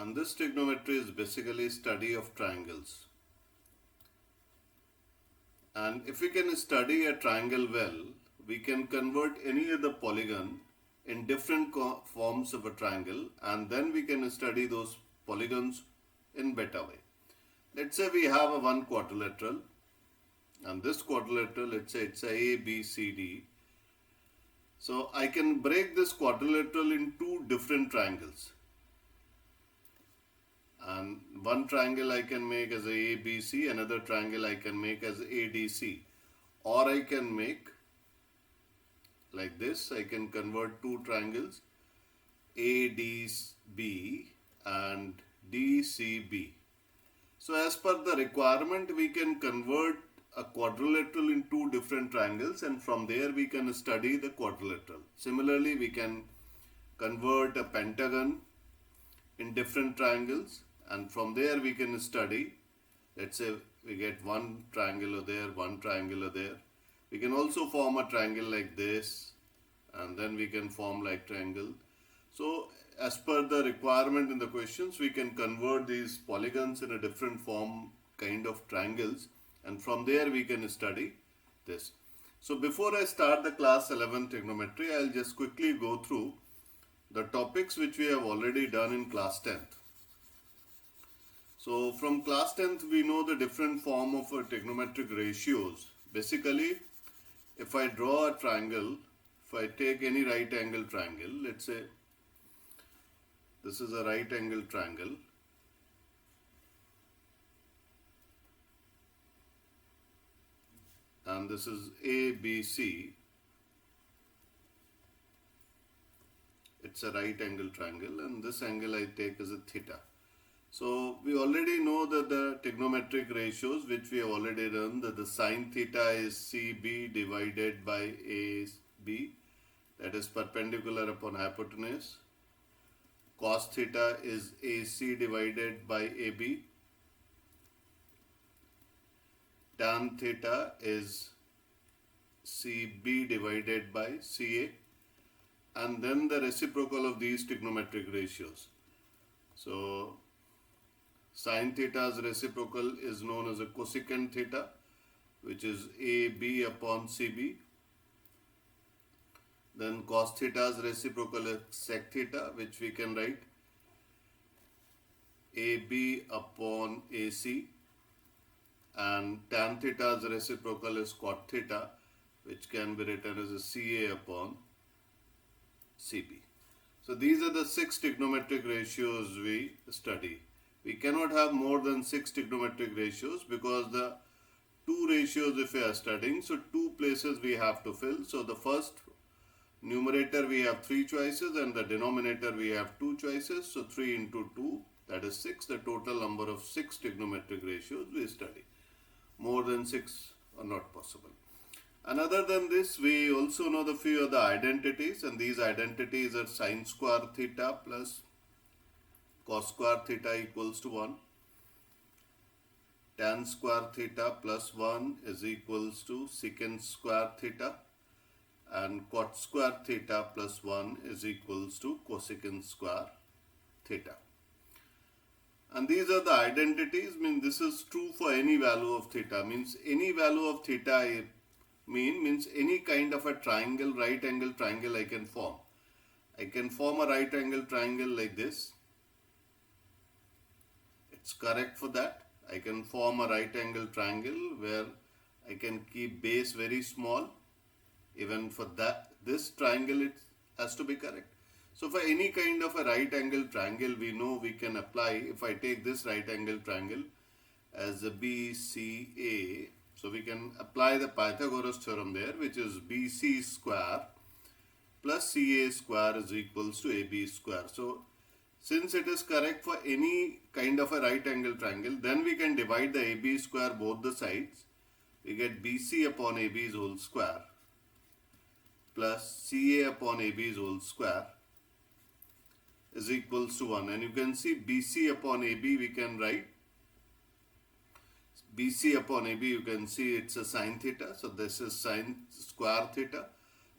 And this trigonometry is basically study of triangles. And if we can study a triangle well, we can convert any other polygon in different forms of a triangle, and then we can study those polygons in better way. Let's say we have a one quadrilateral, and this quadrilateral, let's say it's a A, B, C, D. So I can break this quadrilateral in two different triangles. And one triangle I can make as a ABC, another triangle I can make as ADC. Or I can make like this, I can convert two triangles ADB and DCB. So as per the requirement, we can convert a quadrilateral in two different triangles, and from there we can study the quadrilateral. Similarly, we can convert a pentagon in different triangles, and from there we can study, let's say we get one triangle there, one triangle there. We can also form a triangle like this, and then we can form like triangle. So as per the requirement in the questions, we can convert these polygons in a different form kind of triangles, and from there we can study this. So before I start the class 11 trigonometry, I'll just quickly go through the topics which we have already done in class 10th. So from class 10th, we know the different form of trigonometric ratios. Basically, if I draw a triangle, if I take any right angle triangle, let's say this is a right angle triangle. And this is ABC. It's a right angle triangle, and this angle I take as a theta. So we already know that the trigonometric ratios which we have already done, that the sine theta is CB divided by AB, that is perpendicular upon hypotenuse. Cos theta is AC divided by AB. Tan theta is CB divided by CA. And then the reciprocal of these trigonometric ratios. So sin theta's reciprocal is known as a cosecant theta, which is AB upon CB. Then cos theta's reciprocal is sec theta, which we can write AB upon AC. And tan theta's reciprocal is cot theta, which can be written as a CA upon CB. So these are the 6 trigonometric ratios we study. We cannot have more than 6 trigonometric ratios because the 2 ratios if we are studying, so 2 places we have to fill. So the first numerator we have 3 choices, and the denominator we have 2 choices. So 3 into 2, that is 6. The total number of 6 trigonometric ratios we study. More than 6 are not possible. And other than this, we also know the few of the identities, and these identities are sine square theta plus cos square theta equals to 1. Tan square theta plus 1 is equals to secant square theta, and cot square theta plus 1 is equals to cosecant square theta. And these are the identities, means this is true for any value of theta, means any value of theta means any kind of a triangle, right angle triangle I can form. I can form a right angle triangle like this. It's correct for that. I can form a right angle triangle where I can keep base very small. Even for that, this triangle it has to be correct. So for any kind of a right angle triangle, we know we can apply, if I take this right angle triangle as a BCA, so we can apply the Pythagoras theorem there, which is BC square plus CA square is equals to AB square. So since it is correct for any kind of a right angle triangle, then we can divide the AB square both the sides. We get BC upon AB's whole square plus CA upon AB's whole square is equals to 1. And you can see BC upon AB we can write. BC upon AB, you can see it's a sine theta. So this is sine square theta.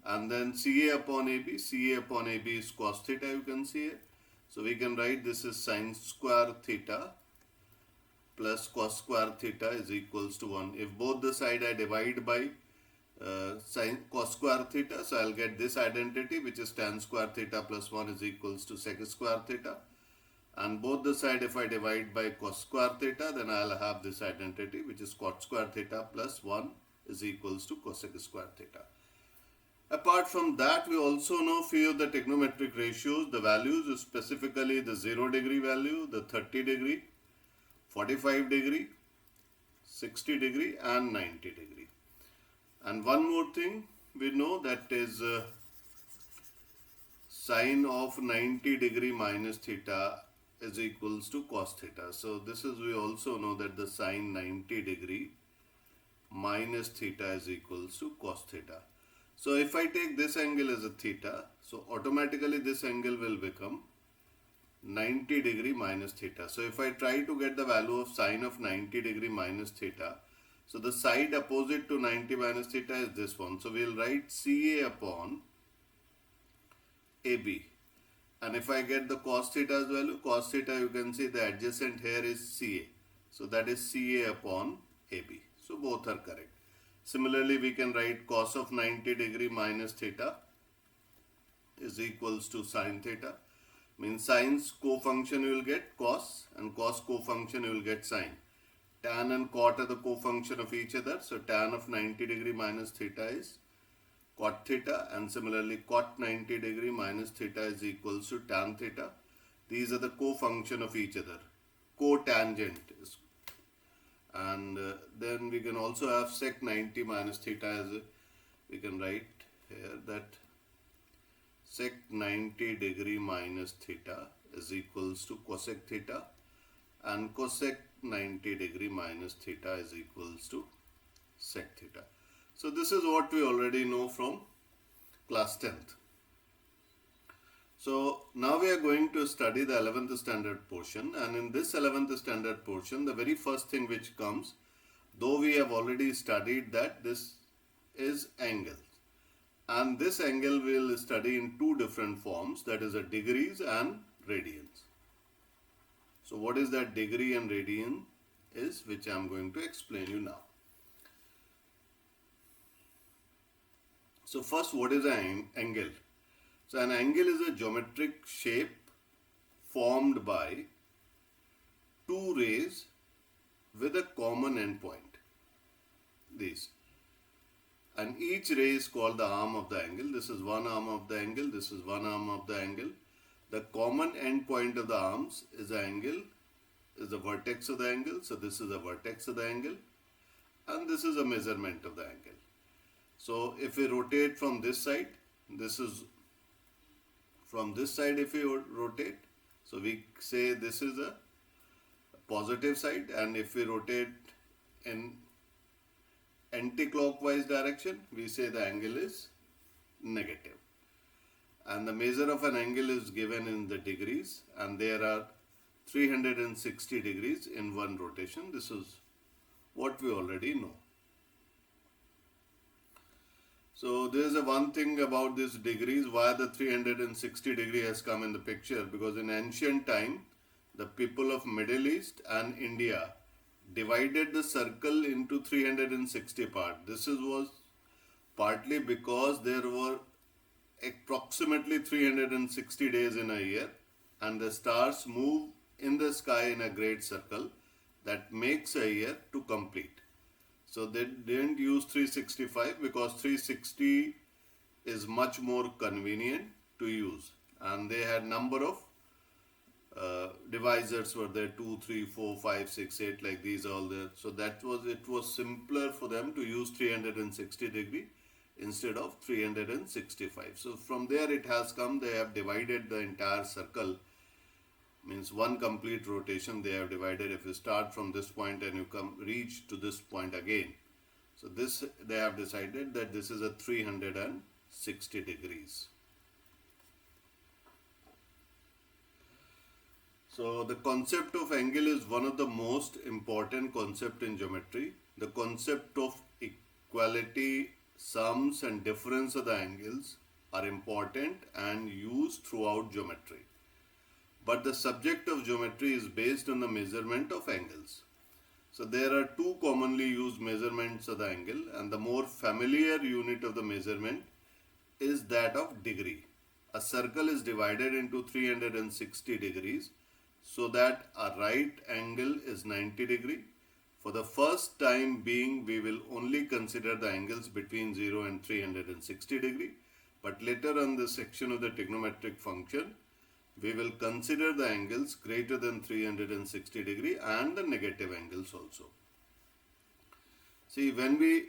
And then CA upon AB is cos theta, you can see it. So we can write this is sine square theta plus cos square theta is equals to 1. If both the side I divide by sine cos square theta, so I'll get this identity, which is tan square theta plus 1 is equals to sec square theta. And both the side if I divide by cos square theta, then I'll have this identity, which is cot square theta plus 1 is equals to cosec square theta. Apart from that, we also know few of the trigonometric ratios. The values is specifically the 0 degree value, the 30 degree, 45 degree, 60 degree and 90 degree. And one more thing we know, that is sine of 90 degree minus theta is equals to cos theta. So this is, we also know that the sine 90 degree minus theta is equals to cos theta. So if I take this angle as a theta, so automatically this angle will become 90 degree minus theta. So if I try to get the value of sine of 90 degree minus theta, so the side opposite to 90 minus theta is this one. So we'll write CA upon AB. And if I get the cos theta's value, cos theta, you can see the adjacent here is CA. So that is CA upon AB. So both are correct. Similarly, we can write cos of 90 degree minus theta is equals to sine theta. Means sine's co-function you will get cos, and cos co-function you will get sine. Tan and cot are the co-function of each other. So tan of 90 degree minus theta is cot theta, and similarly cot 90 degree minus theta is equals to tan theta. These are the co-function of each other. Cotangent is. And then we can also have sec 90 minus theta as we can write here that sec 90 degree minus theta is equals to cosec theta, and cosec 90 degree minus theta is equals to sec theta. So this is what we already know from class 10th. So now we are going to study the 11th standard portion, and in this 11th standard portion, the very first thing which comes, though we have already studied that this is angle, and this angle we will study in two different forms, that is a degrees and radians. So what is that degree and radian is, which I am going to explain you now. So first, what is an angle? So an angle is a geometric shape formed by two rays with a common endpoint. These. And each ray is called the arm of the angle. This is one arm of the angle. This is one arm of the angle. The common endpoint of the arms is the angle, is the vertex of the angle. So this is the vertex of the angle. And this is a measurement of the angle. So if we rotate from this side, this is from this side if we rotate, so we say this is a positive side, and if we rotate in anti-clockwise direction, we say the angle is negative. And the measure of an angle is given in the degrees, and there are 360 degrees in one rotation. This is what we already know. So there is a one thing about this degrees, why the 360 degree has come in the picture, because in ancient time, the people of Middle East and India divided the circle into 360 parts. This was partly because there were approximately 360 days in a year, and the stars move in the sky in a great circle that makes a year to complete. So they didn't use 365 because 360 is much more convenient to use, and they had number of divisors were there, 2, 3, 4, 5, 6, 8, like these all there. So that was, it was simpler for them to use 360 degree instead of 365. So from there it has come, they have divided the entire circle, means one complete rotation they have divided. If you start from this point and you reach to this point again, so this they have decided that this is a 360 degrees. So the concept of angle is one of the most important concept in geometry. The concept of equality, sums and difference of the angles are important and used throughout geometry. but the subject of geometry is based on the measurement of angles. So there are two commonly used measurements of the angle, and the more familiar unit of the measurement is that of degree. A circle is divided into 360 degrees so that a right angle is 90 degree. For the first time being, we will only consider the angles between 0 and 360 degree, but later on this section of the trigonometric function, we will consider the angles greater than 360 degree and the negative angles also. See, when we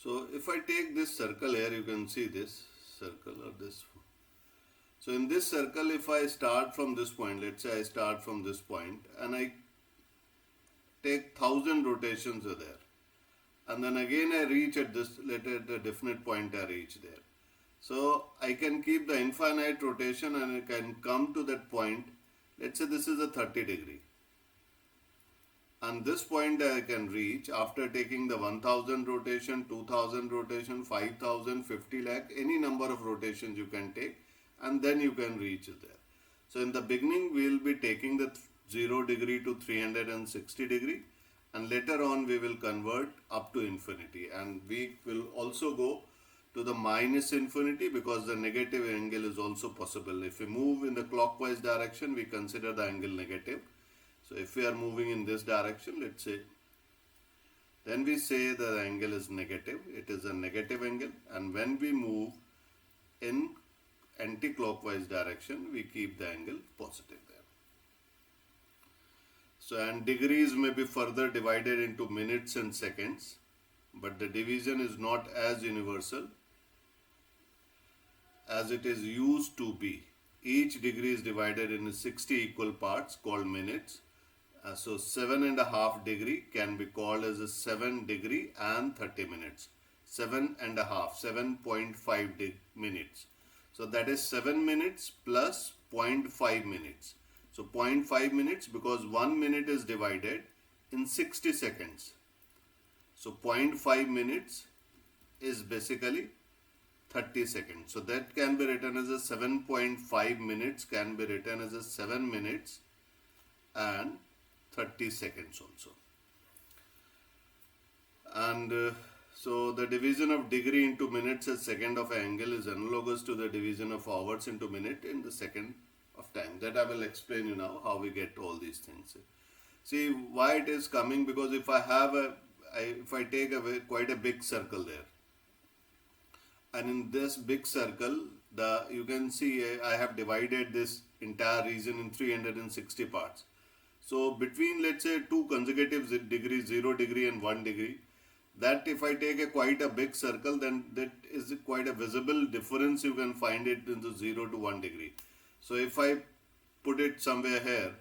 So if I take this circle here, you can see this circle or this. So in this circle, if I start from this point, let's say I start from this point and I take 1000 rotations are there. And then again I reach at this, at a definite point I reach there. So I can keep the infinite rotation and I can come to that point. Let's say this is a 30 degree. And this point I can reach after taking the 1000 rotation, 2000 rotation, 5000, 50 lakh, any number of rotations you can take, and then you can reach there. So in the beginning we will be taking the 0 degree to 360 degree, and later on we will convert up to infinity, and we will also go to the minus infinity because the negative angle is also possible. If we move in the clockwise direction, we consider the angle negative. So if we are moving in this direction, let's say, then we say the angle is negative. It is a negative angle. And when we move in anti-clockwise direction, we keep the angle positive there. So, and degrees may be further divided into minutes and seconds, but the division is not as universal as it is used to be. Each degree is divided into 60 equal parts called minutes. So 7.5 degree can be called as a 7 degree and 30 minutes. 7.5 minutes. So that is 7 minutes plus 0.5 minutes. So 0.5 minutes because 1 minute is divided in 60 seconds. So 0.5 minutes is basically 30 seconds. So that can be written as a 7.5 minutes can be written as a 7 minutes and 30 seconds also. And so the division of degree into minutes as second of angle is analogous to the division of hours into minute in the second of time. That I will explain you now how we get all these things. See why it is coming, because if I have if I take quite a big circle there, and in this big circle you can see I have divided this entire region in 360 parts. So between, let's say, two consecutive degrees, 0 degree and 1 degree, that if I take quite a big circle, then that is quite a visible difference. You can find it into 0 to 1 degree. So if I put it somewhere here,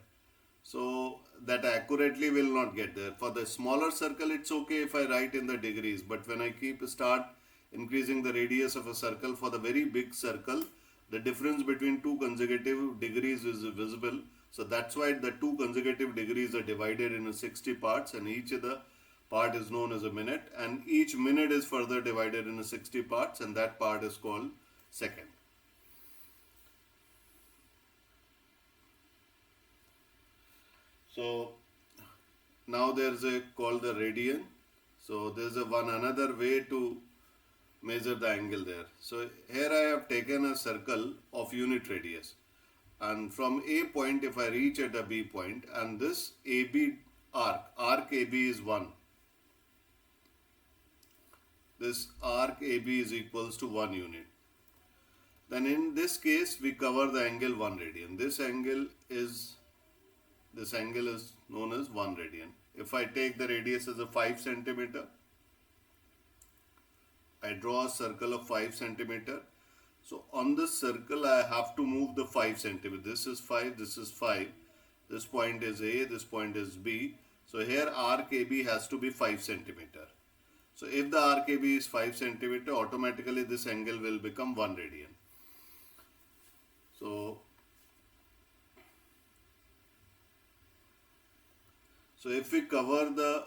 so that accurately will not get there. For the smaller circle, it's okay if I write in the degrees, but when I start increasing the radius of a circle, for the very big circle, the difference between two consecutive degrees is visible. So that's why the two consecutive degrees are divided into 60 parts, and each of the part is known as a minute, and each minute is further divided into 60 parts, and that part is called second. So now there's called the radian. So there's another way to measure the angle there. So here I have taken a circle of unit radius. And from A point, if I reach at a B point, and this AB arc AB is 1. This arc AB is equals to 1 unit. Then in this case, we cover the angle 1 radian. This angle is known as 1 radian. If I take the radius as a 5 centimeter, I draw a circle of 5 centimeter. So on this circle I have to move the 5 centimeter. This is 5, this is 5. This point is A, this point is B. So here RKB has to be 5 centimeter. So if the RKB is 5 centimeter, automatically this angle will become 1 radian. So if we cover the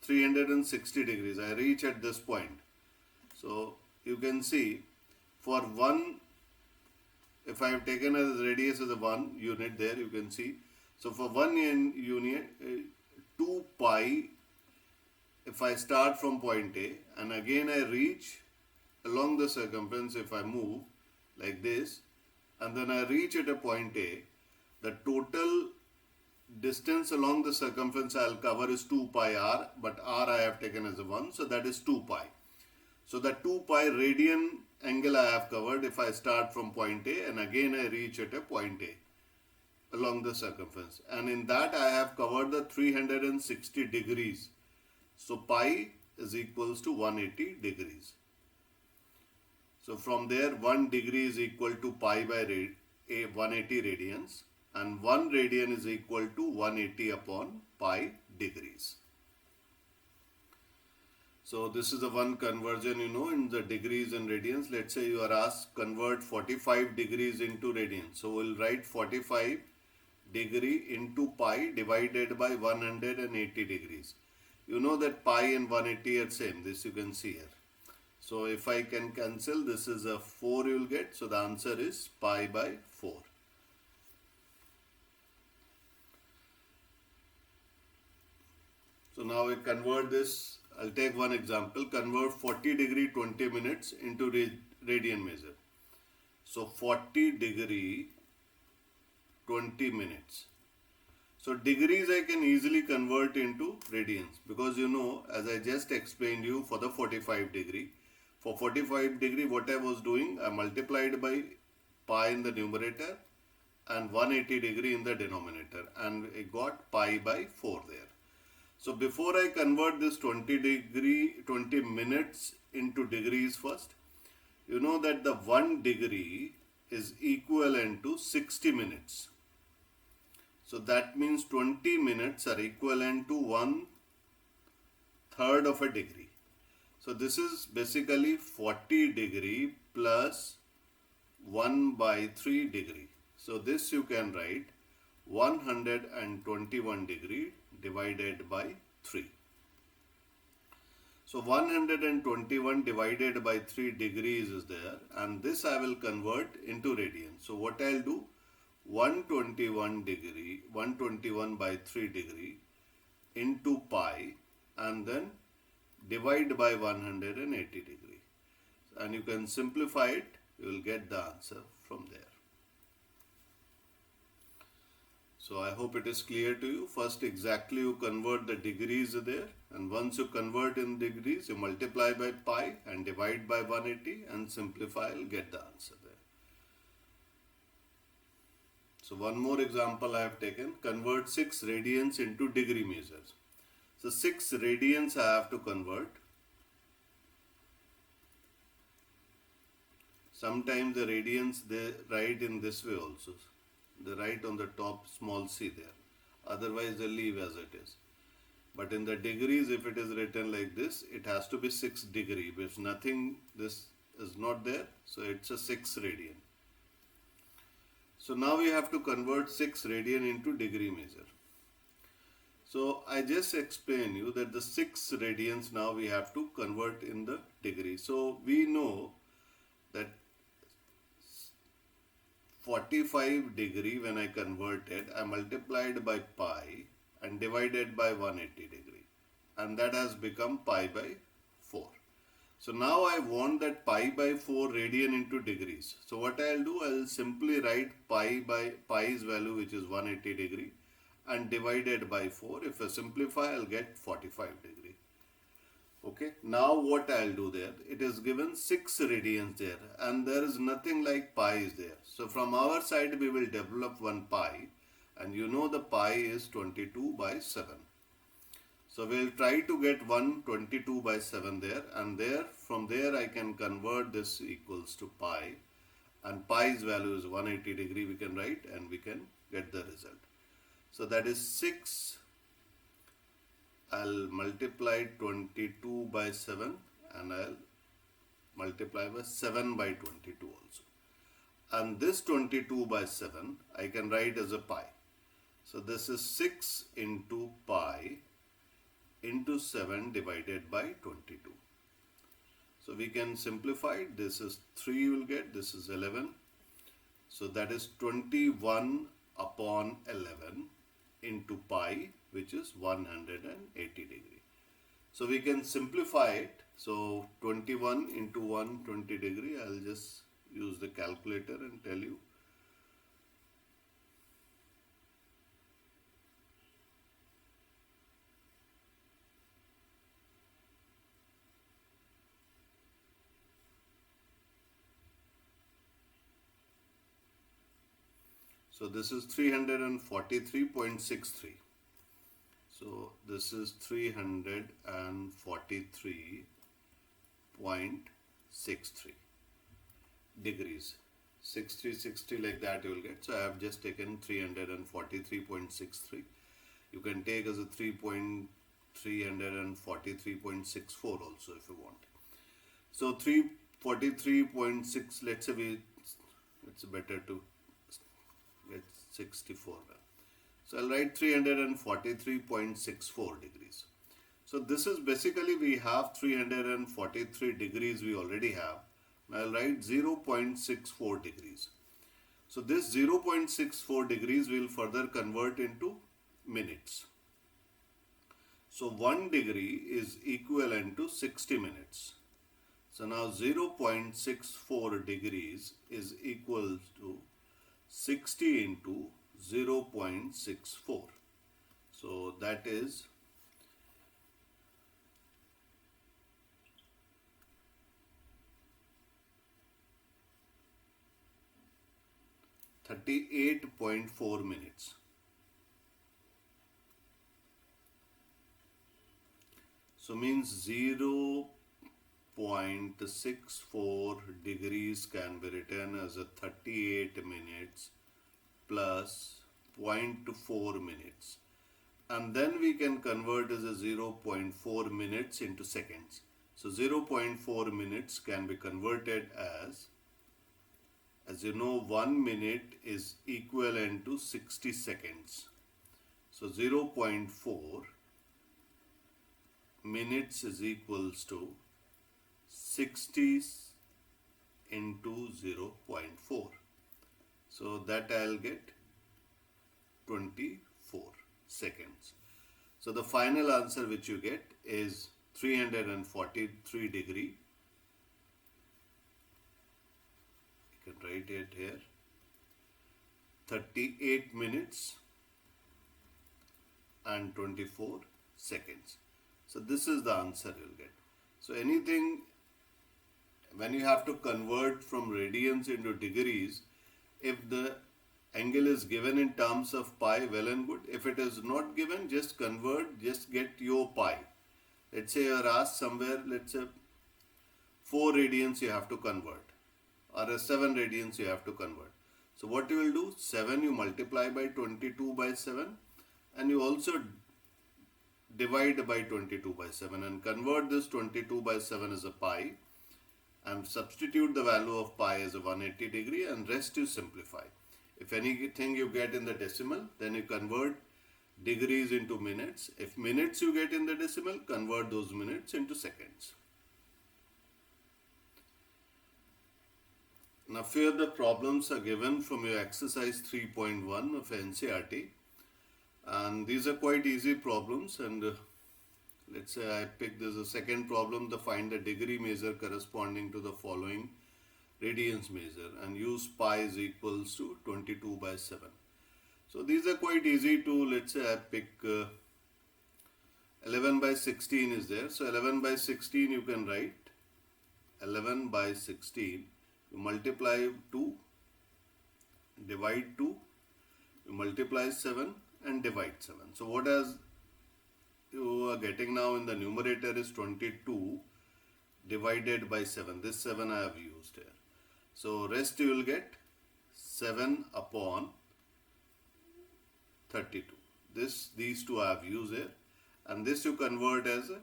360 degrees, I reach at this point. So you can see for one, if I have taken as radius as a 1 unit there, you can see. So for 1 unit, 2 pi, if I start from point A and again I reach along the circumference, if I move like this and then I reach at a point A, the total distance along the circumference I'll cover is 2 pi r, but r I have taken as a 1, so that is 2 pi. So the 2 pi radian angle I have covered if I start from point A and again I reach at a point A along the circumference, and in that I have covered the 360 degrees. So pi is equals to 180 degrees. So from there 1 degree is equal to pi by 180 radians, and 1 radian is equal to 180 upon pi degrees. So this is the one conversion in the degrees and radians. Let's say you are asked convert 45 degrees into radians. So we'll write 45 degree into pi divided by 180 degrees. You know that pi and 180 are same. This you can see here. So if I can cancel, this is a 4 you will get. So the answer is pi by 4. So now we convert this. I'll take one example. Convert 40 degree 20 minutes into radian measure. So 40 degree 20 minutes. So degrees I can easily convert into radians, because as I just explained you for the 45 degree. For 45 degree what I was doing, I multiplied by pi in the numerator and 180 degree in the denominator, and I got pi by 4 there. So before I convert this 20 minutes into degrees first, you know that the 1 degree is equivalent to 60 minutes. So that means 20 minutes are equivalent to 1/3 of a degree. So this is basically 40 degree plus 1/3 degree. So this you can write 121 degree divided by 3. So 121 divided by 3 degrees is there, and this I will convert into radians. So what I'll do, 121 by 3 degree into pi and then divide by 180 degree, and you can simplify it, you will get the answer from there. So I hope it is clear to you. First exactly you convert the degrees there, and once you convert in degrees you multiply by pi and divide by 180 and simplify, you'll get the answer there. So one more example I have taken. Convert 6 radians into degree measures. So 6 radians I have to convert. Sometimes the radians they write in this way also. They write on the top small c there. Otherwise they leave as it is. But in the degrees, if it is written like this, it has to be 6 degree. If nothing, this is not there, so it's a 6 radian. So now we have to convert 6 radian into degree measure. So I just explained you that the 6 radians now we have to convert in the degree. So we know that 45 degree, when I converted, I multiplied by pi and divided by 180 degree, and that has become pi by 4. So now I want that pi by 4 radian into degrees. So what I'll do, I'll simply write pi's value, which is 180 degree, and divided by 4. If I simplify, I'll get 45 degree. Okay, now what I'll do there, it is given 6 radians there, and there is nothing like pi is there. So from our side we will develop one pi, and you know the pi is 22/7. So we'll try to get 122 by 7 there, and from there I can convert this equals to pi, and pi's value is 180 degree we can write, and we can get the result. So that is 6. I'll multiply 22 by 7, and I'll multiply by 7 by 22 also. And this 22 by 7 I can write as a pi. So this is 6 into pi into 7 divided by 22. So we can simplify it. This is 3 you will get, this is 11. So that is 21 upon 11 into pi, which is 180 degree. So we can simplify it. So 21 into 120 degree, I'll just use the calculator and tell you. So this is 343.63. So this is 343.63 degrees. 60, 60 like that you will get. So I have just taken 343.63. You can take as a 343.64 also if you want. So 343.6, let's say it's better to get 64 now. So I'll write 343.64 degrees. So this is basically, we have 343 degrees we already have. I'll write 0.64 degrees. So this 0.64 degrees will further convert into minutes. So 1 degree is equivalent to 60 minutes. So now 0.64 degrees is equal to 60 into 0.64. So that is 38.4 minutes. So means 0.64 degrees can be written as a 38 minutes plus 0.4 minutes. And then we can convert as a 0.4 minutes into seconds. So 0.4 minutes can be converted as you know, 1 minute is equivalent to 60 seconds. So 0.4 minutes is equals to 60 into 0.4. So that I'll get 24 seconds. So the final answer which you get is 343 degree. You can write it here. 38 minutes and 24 seconds. So this is the answer you'll get. So anything, when you have to convert from radians into degrees, if the angle is given in terms of pi, well and good. If it is not given, just convert, just get your pi. Let's say you are asked somewhere, let's say 4 radians you have to convert, or a 7 radians you have to convert. So what you will do, 7 you multiply by 22 by 7, and you also divide by 22 by 7 and convert this 22 by 7 as a pi, and substitute the value of pi as a 180 degree, and rest you simplify. If anything you get in the decimal, then you convert degrees into minutes. If minutes you get in the decimal, convert those minutes into seconds. Now few of the problems are given from your exercise 3.1 of NCERT, and these are quite easy problems. And let's say I pick this a second problem, to find the degree measure corresponding to the following radians measure, and use pi is equals to 22 by 7. So these are quite easy to, let's say I pick 11 by 16 is there. So 11 by 16 you can write 11 by 16. You multiply 2, divide 2, you multiply 7 and divide 7. So what has you are getting now in the numerator is 22 divided by 7. This 7 I have used here. So rest you will get 7 upon 32. These two I have used here, and this you convert as a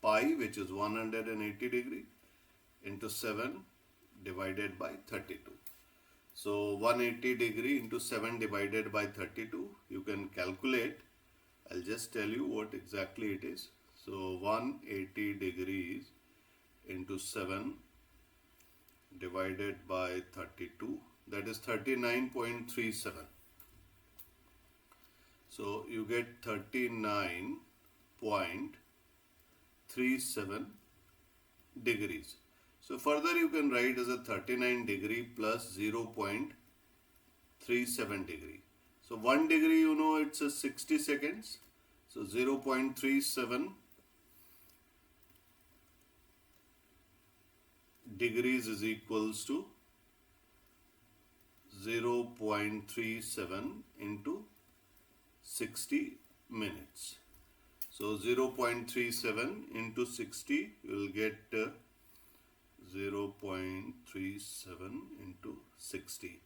pi, which is 180 degree, into 7 divided by 32. So 180 degree into 7 divided by 32, you can calculate. I'll just tell you what exactly it is. So 180 degrees into 7 divided by 32, that is 39.37. So you get 39.37 degrees. So further you can write as a 39 degree plus 0.37 degree. So 1 degree, you know, it's a 60 seconds. So 0.37 degrees is equals to 0.37 into 60 minutes. So 0.37 into 60, you will get 0.37 into 60.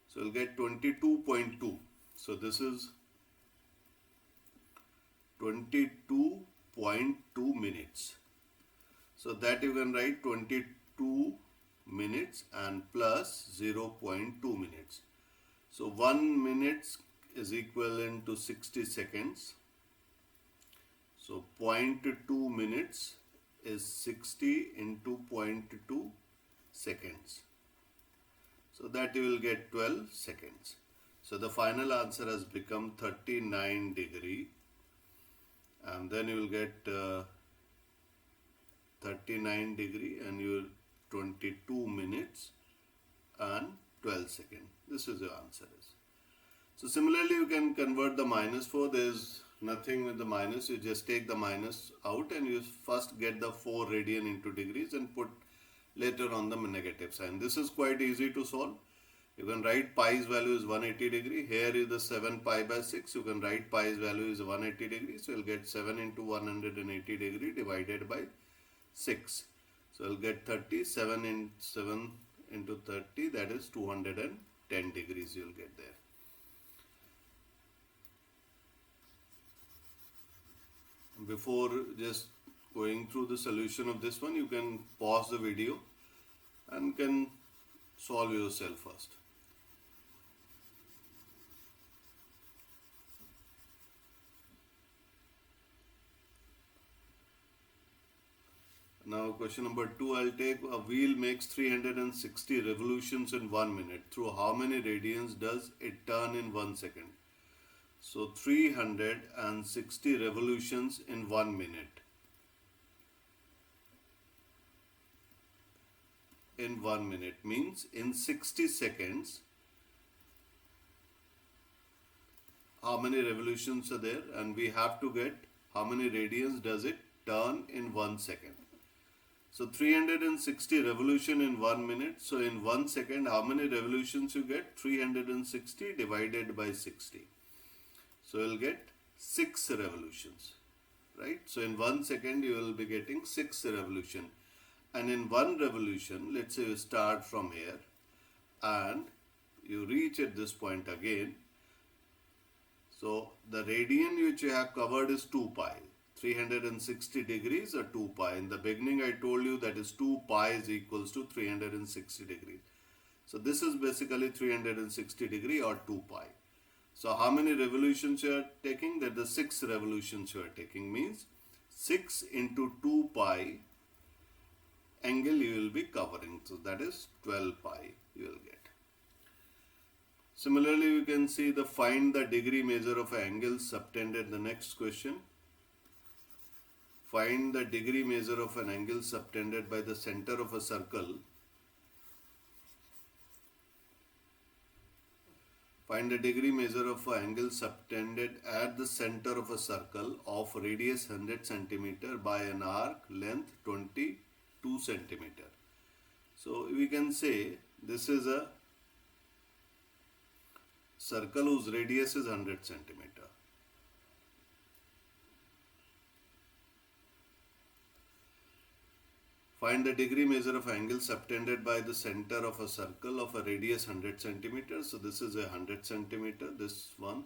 So you'll get 22.2. So this is 22.2 minutes. So that you can write 22 minutes and plus 0.2 minutes. So 1 minute is equivalent to 60 seconds. So 0.2 minutes is 60 into 0.2 seconds. So that you will get 12 seconds. So the final answer has become 39 degree, and then you will get 39 degree and you 22 minutes and 12 seconds. This is your answer. So similarly you can convert the minus 4. There is nothing with the minus. You just take the minus out and you first get the 4 radian into degrees and put later on the negative sign. This is quite easy to solve. You can write pi's value is 180 degree. Here is the 7 pi by 6. You can write pi's value is 180 degree. So you'll get 7 into 180 degree divided by 6. So you'll get 30. 7 into 30, that is 210 degrees you'll get there. Before just going through the solution of this one, you can pause the video and can solve yourself first. Now question number 2, I'll take a wheel makes 360 revolutions in 1 minute. Through how many radians does it turn in 1 second? So 360 revolutions in 1 minute. In 1 minute means in 60 seconds, how many revolutions are there, and we have to get how many radians does it turn in 1 second. So 360 revolution in 1 minute. So in 1 second, how many revolutions you get? 360 divided by 60. So you'll get 6 revolutions, right? So in 1 second, you will be getting 6 revolution. And in 1 revolution, let's say you start from here and you reach at this point again. So the radian which you have covered is 2 pi. 360 degrees or 2 pi. In the beginning I told you that is 2 pi is equals to 360 degrees. So this is basically 360 degree or 2 pi. So how many revolutions you are taking? That the 6 revolutions you are taking means 6 into 2 pi angle you will be covering. So that is 12 pi you will get. Similarly, you can see the find the degree measure of an angle subtended. The next question. Find the degree measure of an angle subtended by the center of a circle. Find the degree measure of an angle subtended at the center of a circle of radius 100 cm by an arc length 22 cm. So we can say this is a circle whose radius is 100 cm. Find the degree measure of angle subtended by the center of a circle of a radius 100 centimeters. So this is a 100 centimeter. This one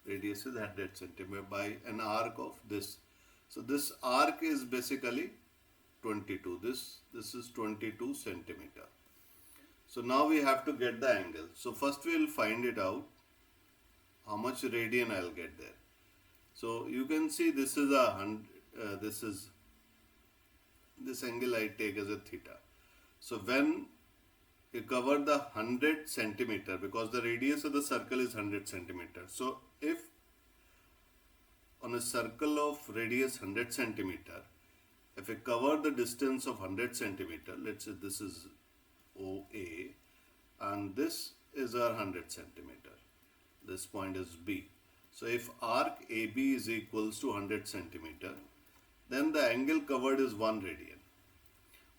radius is 100 centimeter by an arc of this. So this arc is basically 22. This is 22 centimeter. So now we have to get the angle. So first we will find it out how much radian I'll get there. So you can see this is this angle I take as a theta. So when you cover the 100 centimeter, because the radius of the circle is 100 centimeter. So if on a circle of radius 100 centimeter, if we cover the distance of 100 centimeter, let's say this is OA and this is our 100 centimeter. This point is B. So if arc AB is equals to 100 centimeter, then the angle covered is 1 radian.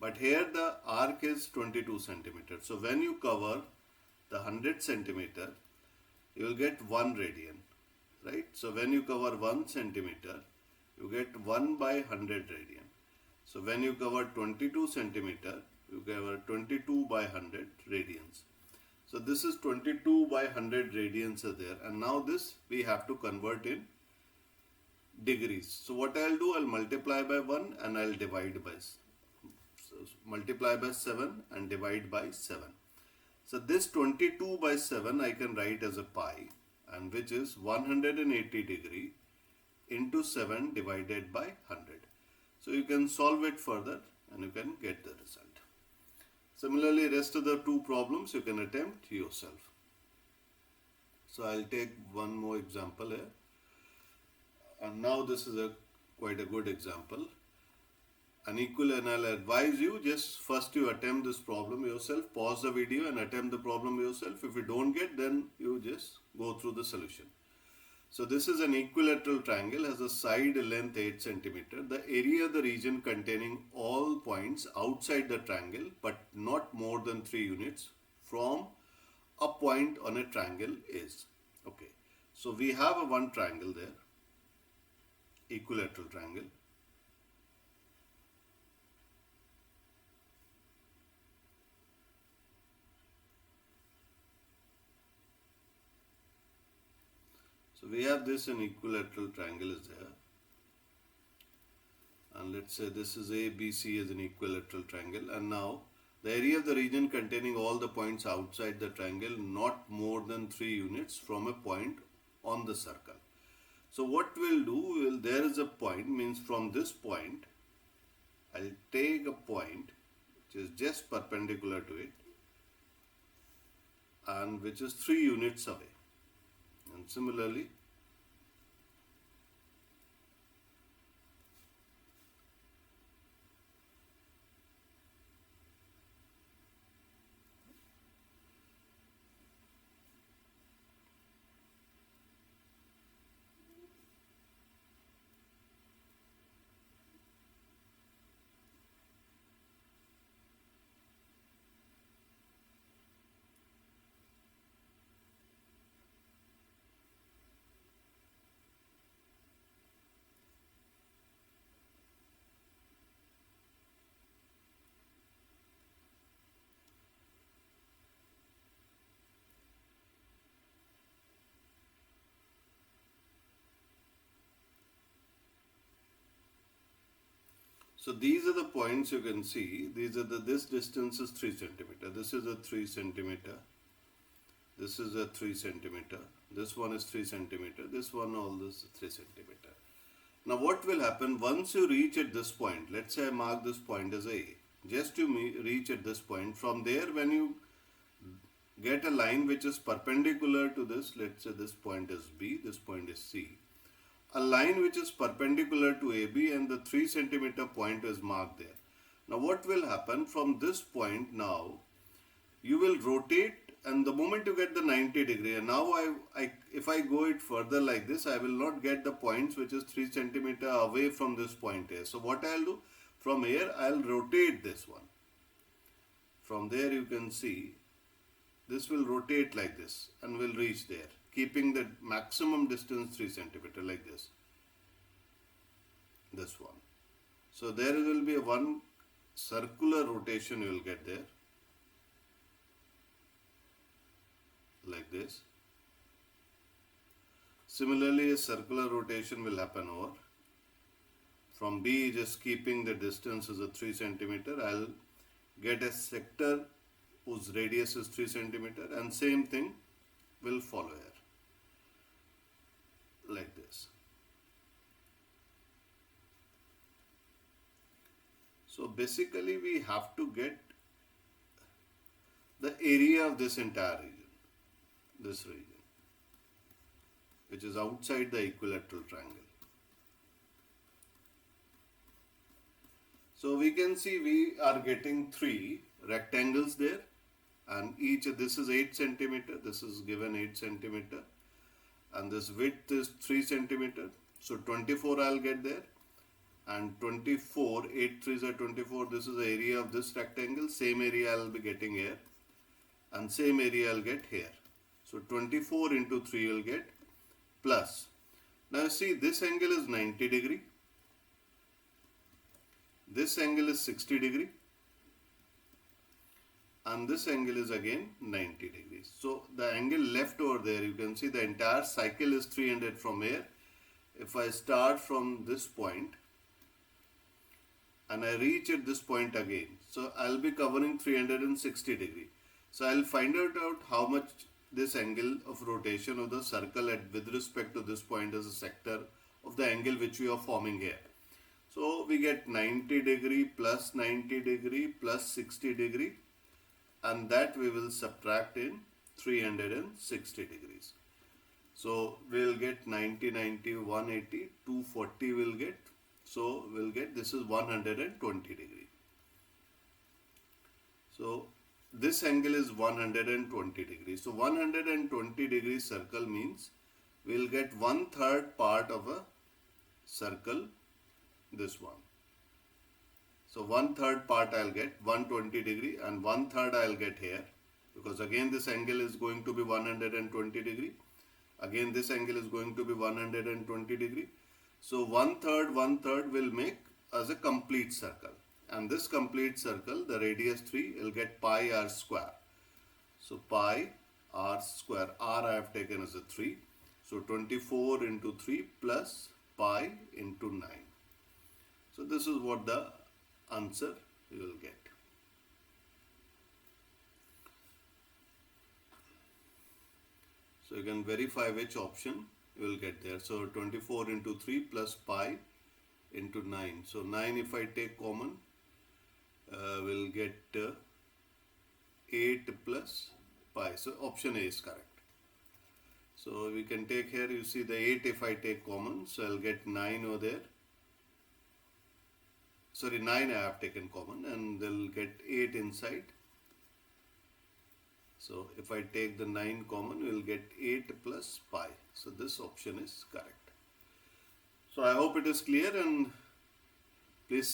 But here the arc is 22 centimeter. So when you cover the 100 centimeter, you will get 1 radian, right? So when you cover 1 centimeter, you get 1 by 100 radian. So when you cover 22 centimeter, you cover 22 by 100 radians. So this is 22 by 100 radians are there. And now this we have to convert in degrees. So what I'll do, I'll multiply by 1 and I'll divide by multiply by 7 and divide by 7. So this 22 by 7 I can write as a pi, and which is 180 degree into 7 divided by 100. So you can solve it further and you can get the result. Similarly, rest of the two problems you can attempt yourself. So I'll take one more example here. And now this is quite a good example. And I'll advise you, just first you attempt this problem yourself, pause the video and attempt the problem yourself. If you don't get, then you just go through the solution. So this is an equilateral triangle, has a side length 8 centimeter. The area of the region containing all points outside the triangle, but not more than 3 units from a point on a triangle is. Okay. So we have one triangle there, equilateral triangle. So we have this an equilateral triangle is there, and let's say this is ABC is an equilateral triangle, and now the area of the region containing all the points outside the triangle not more than 3 units from a point on the circle. So what we'll do, there is a point, means from this point I'll take a point which is just perpendicular to it and which is 3 units away. And similarly, so these are the points you can see. These are this distance is 3 centimeter. This is a 3 centimeter. This is a 3 centimeter. This one is 3 centimeter. This one all this 3 centimeter. Now what will happen once you reach at this point? Let's say I mark this point as A. Just to reach at this point. From there, when you get a line which is perpendicular to this, let's say this point is B, this point is C. A line which is perpendicular to AB and the 3 centimeter point is marked there. Now what will happen from this point now, you will rotate, and the moment you get the 90 degree, and now if I go it further like this, I will not get the points which is 3 centimeter away from this point here. So what I'll do, from here I'll rotate this one. From there you can see, this will rotate like this and will reach there, keeping the maximum distance 3 centimeter like this. This one. So there will be a one circular rotation you will get there, like this. Similarly, a circular rotation will happen over. From B, just keeping the distance as a 3 centimeter, I'll get a sector whose radius is 3 centimeter, and same thing will follow here, like this. So basically we have to get the area of this entire region, this region, which is outside the equilateral triangle. So we can see we are getting 3 rectangles there, and each, this is 8 centimeter, this is given 8 centimeter, and this width is 3 centimeter. So 24 I'll get there, and 24, 8 3s are 24, this is the area of this rectangle, same area I'll be getting here, and same area I'll get here. So 24 into 3 will get plus. Now see, this angle is 90 degree, this angle is 60 degree, and this angle is again 90 degrees. So the angle left over there, you can see the entire cycle is 300 from here. If I start from this point and I reach at this point again, so I'll be covering 360 degree. So I'll find out how much this angle of rotation of the circle with respect to this point as a sector of the angle which we are forming here. So we get 90 degree plus 90 degree plus 60 degree, and that we will subtract in 360 degrees. So we'll get 90, 90, 180, 240 we'll get. So we'll get, this is 120 degree. So this angle is 120 degrees. So 120 degree circle means we'll get 1/3 part of a circle, this one. So 1/3 part I'll get 120 degree, and 1/3 I'll get here, because again this angle is going to be 120 degree. Again this angle is going to be 120 degree. So 1/3, 1/3 will make as a complete circle. And this complete circle, the radius 3, will get pi r square. So pi r square, r I have taken as a 3. So 24 into 3 plus pi into 9. So this is what the answer you will get. So you can verify which option you will get there. So 24 into 3 plus pi into 9. So 9 if I take common, we'll get 8 plus pi. So option A is correct. So we can take here, you see the 8 if I take common, so I'll get 9 over there. Sorry, 9 I have taken common, and they'll get 8 inside. So if I take the 9 common, we'll get 8 plus pi. So this option is correct. So I hope it is clear, and please